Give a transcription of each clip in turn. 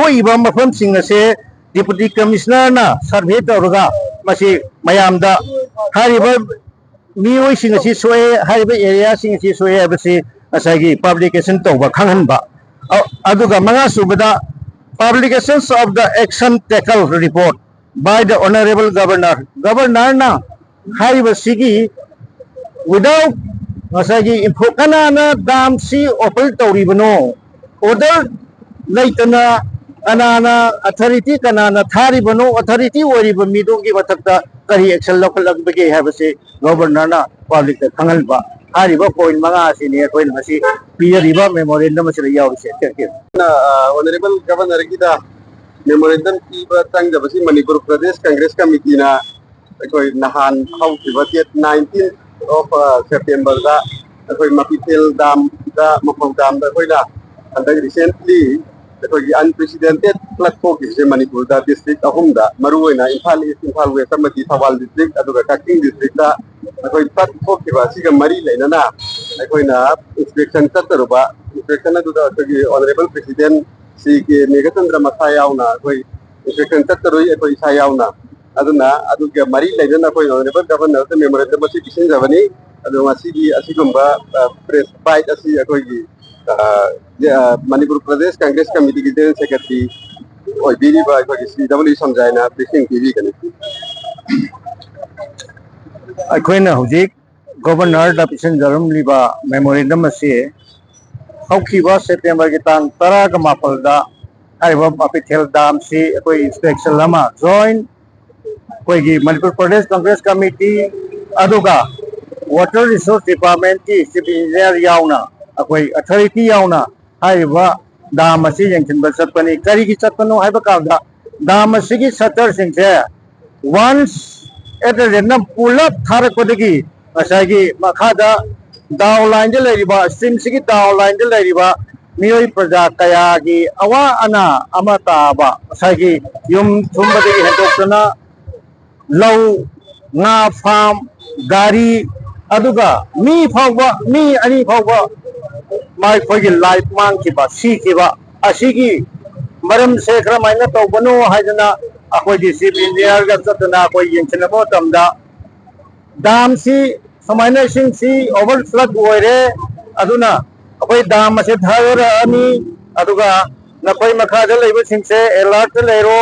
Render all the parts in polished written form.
थोइबा मफमसिंग असे deputy commissioner ना सर्वे तौरगा मसी मयामदा हारिबा मियोइसिंग असी सोए हारिबा एरिया सिंग असी सोए हबसी असागी पब्लिकेशन तौबा खंगहनबा अदुगा मंगा सुबदा publications of the action taken report by the honorable governor na hariba sigi without masagi info kana na dam si opal tauribano order laitana anana authority kana na tharibano authority oriba midongi matakta kari action lokalagbage habase governor na public ta khangalba hariba point manga asini koi nasi piyariba memorandum asira yawse Honorable Governor kita memorandum tiba tang jabasi Manipur Pradesh Congress Committee na koi nahan how tiba 19th of September da koi Mapitel Dam da Mapong Dam da koi na and recently koi unprecedented flood focus in Manipur da district ahum da maruina Imphal East Imphal West amati Thawal district aduga Kacking district da koi flood focus ba siga mari leina na koi na inspection tattaruba inspection na duda koi honorable president si ke Megachandra Masayauna koi inspection tattaru koi sayauna aduna aduga mari leina na koi honorable governor the memorandum asi kisin javani adu masigi asigumba press bite asi koi Manipur Pradesh Congress Committee ki General Secretary oi biri ba koi CW samjaina briefing TV kani akhoi hujik governor da pisan jarum liba memorandum ase haukiba September ki tang 10 ka mapal da hariba Mapitel Dam si koi inspection lama join koi gi Manipur Pradesh Congress Committee aduga Water Resource Department ki chief engineer yauna akoi authority yauna hariba dam asi yengchinba chatpani kari gi chatpano haiba kaunda dam asi gi shutter singse once at the random pull up tharakpadagi asagi makhada down line de leriba stream sigi down line de leriba miyoi praja kaya gi awa ana amata ba asagi yum thumbadagi hetokna low nga farm gari aduga mi phawba mi ani phawba mai khogi life mang ki ba si ki ba asigi maram se khra maina to bano haidana akoi di chief engineer ga chatna koi yengchina mo tamda dam si samaina sing si over flood oire aduna akoi dam ase thara ani aduga nakoi makha da leiba sing se alert leiro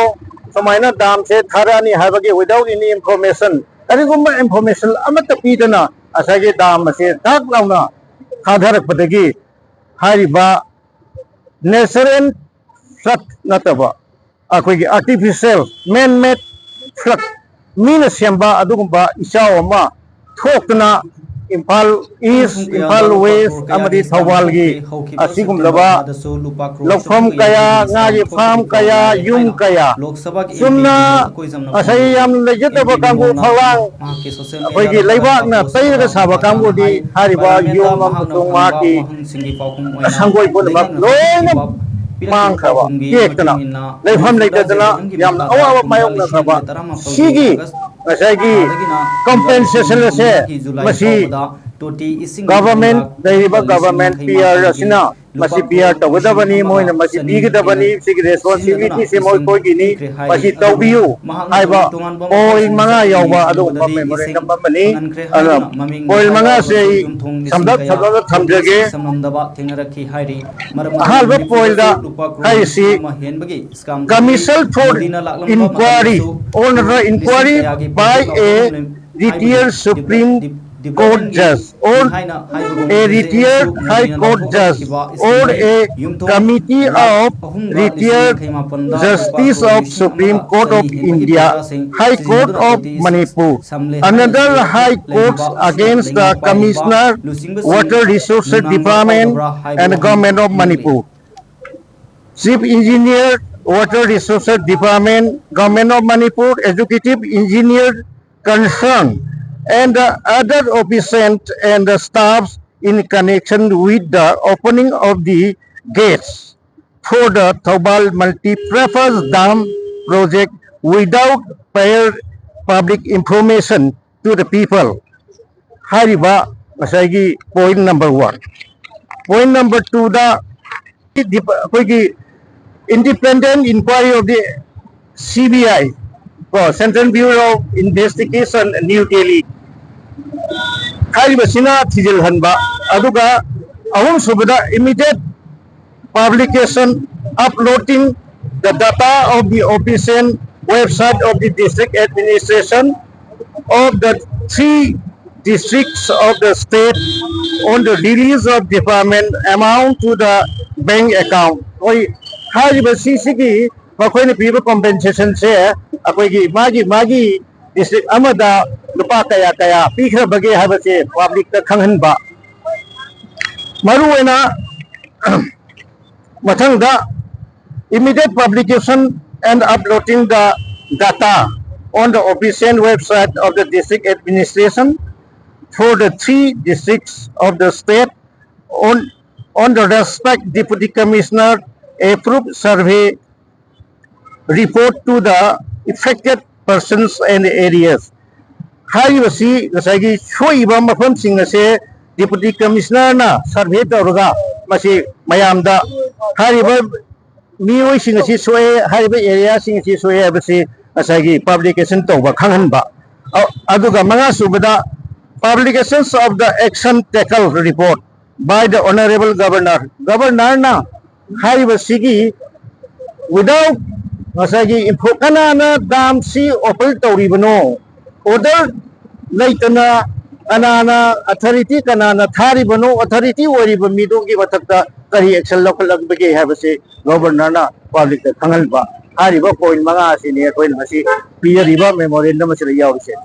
samaina dam se thara ani habagi without any information arigumba information amata pidana asagi dam ase dak launa thadharak padagi hariba natural flood nataba akoi artificial man made flood mina semba adugumba isao ma thokna Imphal East Imphal West amadi Thawal gi asigum laba lokfam kaya ngagi farm kaya yum kaya sumna asai yam lejataba kanggo phalang akoi gi leibak na tayra saba kanggo di hariba yum am tung ma ki sangoi bon bak loina mang khaba kekna leifam leitadana yam awa mayong na khaba sigi asagi compensation se masi government daiba government PR asina masi PR tawdabani moina masi bigdabani sig responsibility se moi koi gini masi tawbiu aiba oil manga yawba adu memorandum bani oil manga se samdak thamjage halba oil da hai si commission for inquiry on the inquiry by a retired Supreme Court judge or a retired High Court judge or a committee of retired justice of Supreme Court of India, High Court of Manipur, another High Court against the Commissioner, Water Resources Department and Government of Manipur, Chief Engineer, Water Resources Department, Government of Manipur, Executive Engineer concerned, and the other officers and the staffs in connection with the opening of the gates for the Thawal Multi-Purpose Dam project without prior public information to the people. Hariba masagi point number 1. Point number 2 da independent inquiry of the CBI, Central Bureau of Investigation, New Delhi. Haribasina Tijil Hanba, Aduga, Ahum Subada, immediate publication uploading the data of the official website of the district administration of the 3 districts of the state on the release of department amount to the bank account. Oi, haribasi sigi makhoi na piba compensation se akoi gi magi district amada lupa kaya pikra bage habase public ta khanghan ba maru ena mathangda immediate publication and uploading the data on the official website of the district administration for the 3 districts of the state on the respect deputy commissioner approved survey report to the affected persons and areas. Haribasi gasagi shoiba mafam singna se deputy commissioner na survey tawraga masi mayamda hariba mioi singasi soe hariba area singasi soe abasi asagi publication tawba khanghanba aduga manga subada publications of the action taken report by the honorable governor na haribasigi without masagi infokana na dam si opal tawribano order laitana kanana authority kanana tharibano authority wariba midogi batakta kari action local agbage habase governor na public ta khangalba hariba point manga asini koin masi piya riba memorandum asira yawse